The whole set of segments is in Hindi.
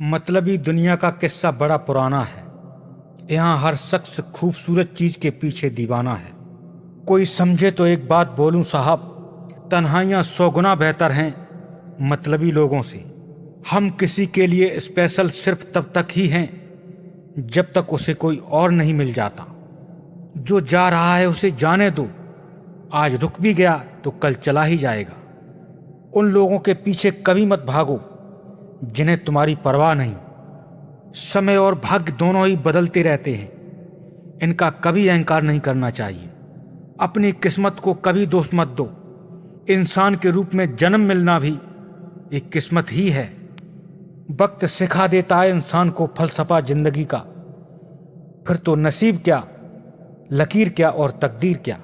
मतलबी दुनिया का किस्सा बड़ा पुराना है। यहाँ हर शख्स खूबसूरत चीज के पीछे दीवाना है। कोई समझे तो एक बात बोलूं साहब, तन्हाइयां 100 गुना बेहतर हैं मतलबी लोगों से। हम किसी के लिए स्पेशल सिर्फ तब तक ही हैं जब तक उसे कोई और नहीं मिल जाता। जो जा रहा है उसे जाने दो, आज रुक भी गया तो कल चला ही जाएगा। उन लोगों के पीछे कभी मत भागो जिन्हें तुम्हारी परवाह नहीं। समय और भाग्य दोनों ही बदलते रहते हैं, इनका कभी अहंकार नहीं करना चाहिए। अपनी किस्मत को कभी दोष मत दो। इंसान के रूप में जन्म मिलना भी एक किस्मत ही है। वक्त सिखा देता है इंसान को फलसफा जिंदगी का, फिर तो नसीब क्या, लकीर क्या और तकदीर क्या।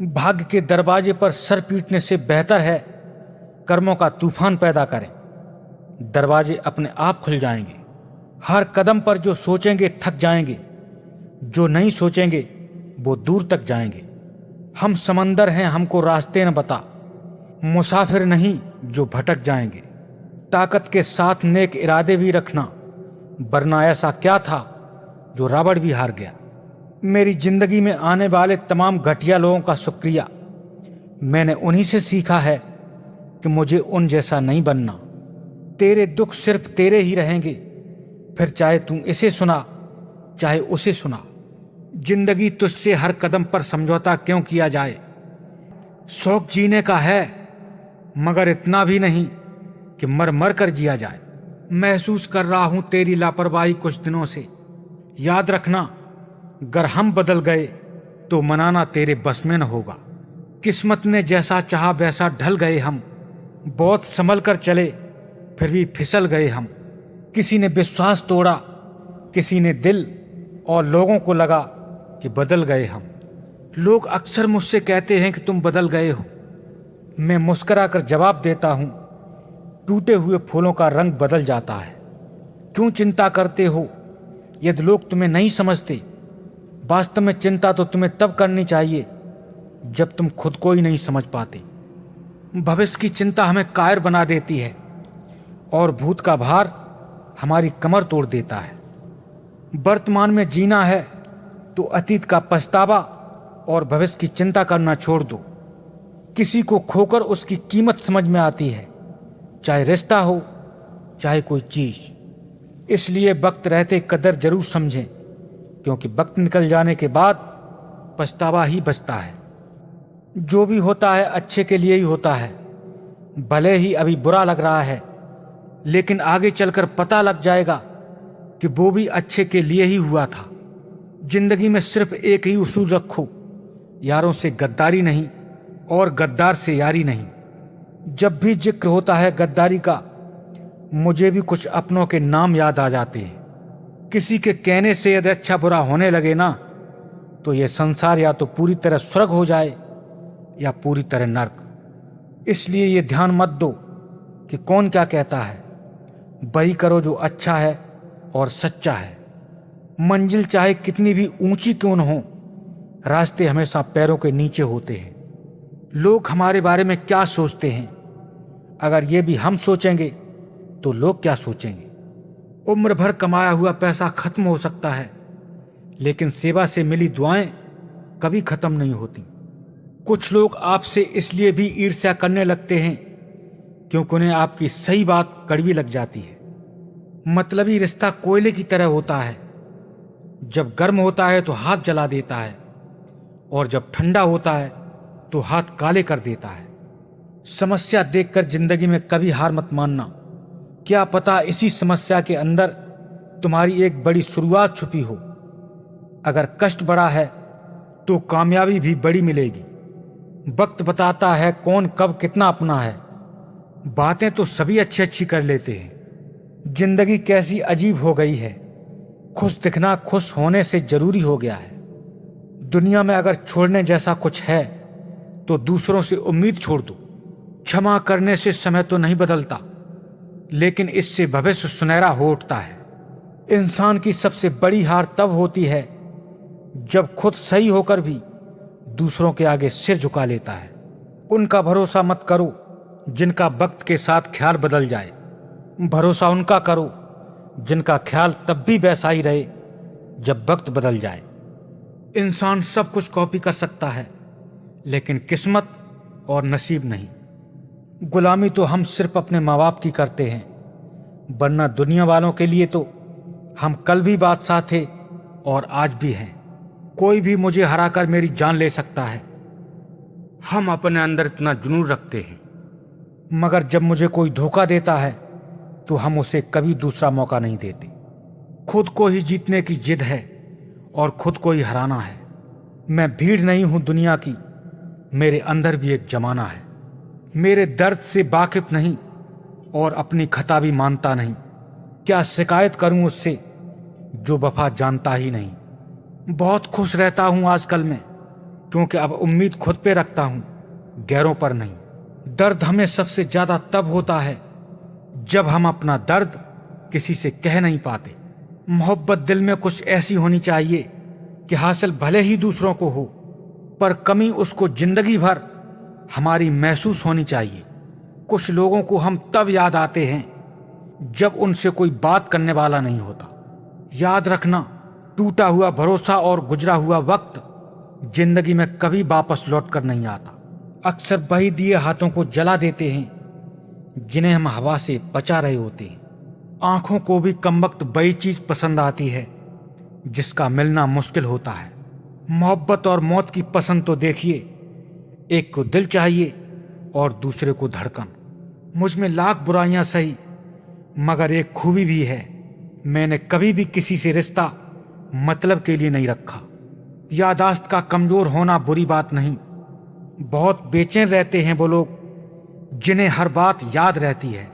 भाग्य के दरवाजे पर सर पीटने से बेहतर है कर्मों का तूफान पैदा करें। दरवाजे अपने आप खुल जाएंगे। हर कदम पर जो सोचेंगे थक जाएंगे, जो नहीं सोचेंगे वो दूर तक जाएंगे। हम समंदर हैं, हमको रास्ते न बता, मुसाफिर नहीं जो भटक जाएंगे। ताकत के साथ नेक इरादे भी रखना, वरना ऐसा क्या था जो रावण भी हार गया। मेरी जिंदगी में आने वाले तमाम घटिया लोगों का शुक्रिया। मैंने उन्हीं से सीखा है कि मुझे उन जैसा नहीं बनना। तेरे दुख सिर्फ तेरे ही रहेंगे, फिर चाहे तू इसे सुना चाहे उसे सुना। जिंदगी तुझसे हर कदम पर समझौता क्यों किया जाए। शौक जीने का है, मगर इतना भी नहीं कि मर मर कर जिया जाए। महसूस कर रहा हूं तेरी लापरवाही कुछ दिनों से। याद रखना, अगर हम बदल गए तो मनाना तेरे बस में न होगा। किस्मत ने जैसा चाहा वैसा ढल गए हम। बहुत संभल कर चले फिर भी फिसल गए हम। किसी ने विश्वास तोड़ा, किसी ने दिल, और लोगों को लगा कि बदल गए हम। लोग अक्सर मुझसे कहते हैं कि तुम बदल गए हो। मैं मुस्कुरा कर जवाब देता हूं, टूटे हुए फूलों का रंग बदल जाता है। क्यों चिंता करते हो यदि लोग तुम्हें नहीं समझते। वास्तव में चिंता तो तुम्हें तब करनी चाहिए जब तुम खुद को ही नहीं समझ पाते। भविष्य की चिंता हमें कायर बना देती है और भूत का भार हमारी कमर तोड़ देता है। वर्तमान में जीना है तो अतीत का पछतावा और भविष्य की चिंता करना छोड़ दो। किसी को खोकर उसकी कीमत समझ में आती है, चाहे रिश्ता हो चाहे कोई चीज। इसलिए वक्त रहते कदर जरूर समझें, क्योंकि वक्त निकल जाने के बाद पछतावा ही बचता है। जो भी होता है अच्छे के लिए ही होता है। भले ही अभी बुरा लग रहा है, लेकिन आगे चलकर पता लग जाएगा कि वो भी अच्छे के लिए ही हुआ था। जिंदगी में सिर्फ एक ही उसूल रखो, यारों से गद्दारी नहीं और गद्दार से यारी नहीं। जब भी जिक्र होता है गद्दारी का, मुझे भी कुछ अपनों के नाम याद आ जाते हैं। किसी के कहने से यदि अच्छा बुरा होने लगे ना, तो ये संसार या तो पूरी तरह स्वर्ग हो जाए या पूरी तरह नर्क। इसलिए ये ध्यान मत दो कि कौन क्या कहता है, वही करो जो अच्छा है और सच्चा है। मंजिल चाहे कितनी भी ऊंची क्यों न हो, रास्ते हमेशा पैरों के नीचे होते हैं। लोग हमारे बारे में क्या सोचते हैं, अगर ये भी हम सोचेंगे तो लोग क्या सोचेंगे। उम्र भर कमाया हुआ पैसा खत्म हो सकता है, लेकिन सेवा से मिली दुआएं कभी खत्म नहीं होती। कुछ लोग आपसे इसलिए भी ईर्ष्या करने लगते हैं क्योंकि उन्हें आपकी सही बात कड़वी लग जाती है। मतलबी रिश्ता कोयले की तरह होता है, जब गर्म होता है तो हाथ जला देता है और जब ठंडा होता है तो हाथ काले कर देता है। समस्या देखकर जिंदगी में कभी हार मत मानना। क्या पता इसी समस्या के अंदर तुम्हारी एक बड़ी शुरुआत छुपी हो। अगर कष्ट बड़ा है तो कामयाबी भी बड़ी मिलेगी। वक्त बताता है कौन कब कितना अपना है। बातें तो सभी अच्छी अच्छी कर लेते हैं। जिंदगी कैसी अजीब हो गई है, खुश दिखना खुश होने से जरूरी हो गया है। दुनिया में अगर छोड़ने जैसा कुछ है तो दूसरों से उम्मीद छोड़ दो। क्षमा करने से समय तो नहीं बदलता, लेकिन इससे भविष्य सुनहरा हो उठता है। इंसान की सबसे बड़ी हार तब होती है जब खुद सही होकर भी दूसरों के आगे सिर झुका लेता है। उनका भरोसा मत करो जिनका वक्त के साथ ख्याल बदल जाए। भरोसा उनका करो जिनका ख्याल तब भी वैसा ही रहे जब वक्त बदल जाए। इंसान सब कुछ कॉपी कर सकता है, लेकिन किस्मत और नसीब नहीं। गुलामी तो हम सिर्फ अपने माँ बाप की करते हैं, वरना दुनिया वालों के लिए तो हम कल भी बादशाह थे और आज भी हैं। कोई भी मुझे हराकर मेरी जान ले सकता है। हम अपने अंदर इतना जुनून रखते हैं, मगर जब मुझे कोई धोखा देता है तो हम उसे कभी दूसरा मौका नहीं देते। खुद को ही जीतने की जिद है और खुद को ही हराना है। मैं भीड़ नहीं हूं दुनिया की, मेरे अंदर भी एक जमाना है। मेरे दर्द से वाकिफ नहीं और अपनी खता भी मानता नहीं। क्या शिकायत करूं उससे जो वफा जानता ही नहीं। बहुत खुश रहता हूं आजकल मैं, क्योंकि अब उम्मीद खुद पे रखता हूं, गैरों पर नहीं। दर्द हमें सबसे ज्यादा तब होता है जब हम अपना दर्द किसी से कह नहीं पाते। मोहब्बत दिल में कुछ ऐसी होनी चाहिए कि हासिल भले ही दूसरों को हो, पर कमी उसको जिंदगी भर हमारी महसूस होनी चाहिए। कुछ लोगों को हम तब याद आते हैं जब उनसे कोई बात करने वाला नहीं होता। याद रखना, टूटा हुआ भरोसा और गुजरा हुआ वक्त जिंदगी में कभी वापस लौट कर नहीं आता। अक्सर वही दिए हाथों को जला देते हैं जिन्हें हम हवा से बचा रहे होते हैं। आंखों को भी कमबख्त वही चीज पसंद आती है जिसका मिलना मुश्किल होता है। मोहब्बत और मौत की पसंद तो देखिए, एक को दिल चाहिए और दूसरे को धड़कन। मुझ में लाख बुराइयां सही, मगर एक खूबी भी है, मैंने कभी भी किसी से रिश्ता मतलब के लिए नहीं रखा। यादाश्त का कमजोर होना बुरी बात नहीं। बहुत बेचैन रहते हैं वो लोग जिन्हें हर बात याद रहती है।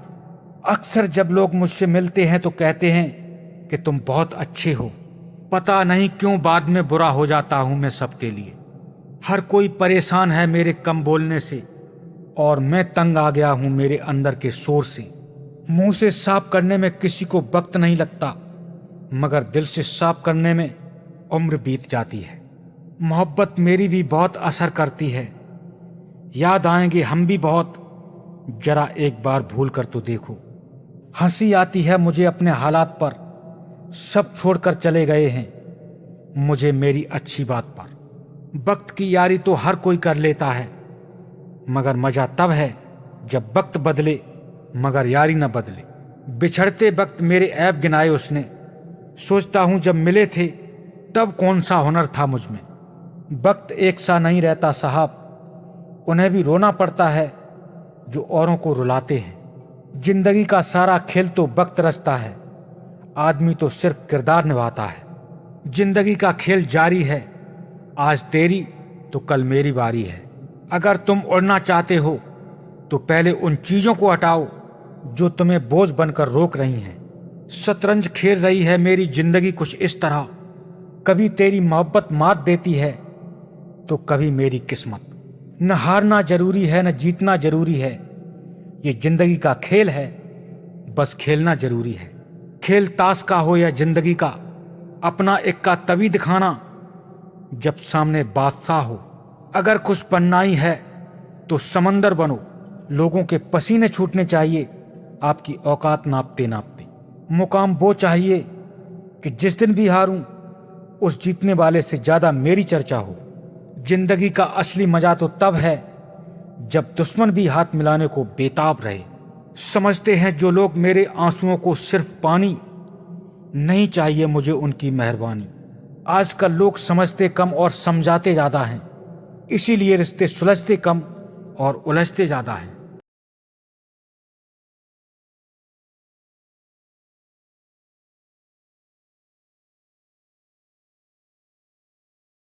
अक्सर जब लोग मुझसे मिलते हैं तो कहते हैं कि तुम बहुत अच्छे हो। पता नहीं क्यों बाद में बुरा हो जाता हूं मैं सबके लिए। हर कोई परेशान है मेरे कम बोलने से, और मैं तंग आ गया हूं मेरे अंदर के शोर से। मुंह से साफ करने में किसी को वक्त नहीं लगता, मगर दिल से साफ करने में उम्र बीत जाती है। मोहब्बत मेरी भी बहुत असर करती है। याद आएंगे हम भी बहुत, जरा एक बार भूल कर तो देखो। हंसी आती है मुझे अपने हालात पर, सब छोड़कर चले गए हैं मुझे मेरी अच्छी बात पर। वक्त की यारी तो हर कोई कर लेता है, मगर मजा तब है जब वक्त बदले मगर यारी न बदले। बिछड़ते वक्त मेरे ऐब गिनाए उसने, सोचता हूं जब मिले थे तब कौन सा हुनर था मुझ में। वक्त एक सा नहीं रहता साहब, उन्हें भी रोना पड़ता है जो औरों को रुलाते हैं। जिंदगी का सारा खेल तो वक्त रचता है, आदमी तो सिर्फ किरदार निभाता है। जिंदगी का खेल जारी है, आज तेरी तो कल मेरी बारी है। अगर तुम उड़ना चाहते हो तो पहले उन चीजों को हटाओ जो तुम्हें बोझ बनकर रोक रही हैं। शतरंज खेल रही है मेरी जिंदगी कुछ इस तरह, कभी तेरी मोहब्बत मात देती है तो कभी मेरी किस्मत। न हारना जरूरी है न जीतना जरूरी है, ये जिंदगी का खेल है, बस खेलना जरूरी है। खेल ताश का हो या जिंदगी का, अपना इक्का तभी दिखाना जब सामने बादशाह हो। अगर कुछ बनना ही है तो समंदर बनो, लोगों के पसीने छूटने चाहिए आपकी औकात नापते नापते। मुकाम वो चाहिए कि जिस दिन भी हारूं उस जीतने वाले से ज्यादा मेरी चर्चा हो। जिंदगी का असली मजा तो तब है जब दुश्मन भी हाथ मिलाने को बेताब रहे। समझते हैं जो लोग मेरे आंसुओं को सिर्फ पानी, नहीं चाहिए मुझे उनकी मेहरबानी। आजकल लोग समझते कम और समझाते ज्यादा हैं, इसीलिए रिश्ते सुलझते कम और उलझते ज्यादा हैं।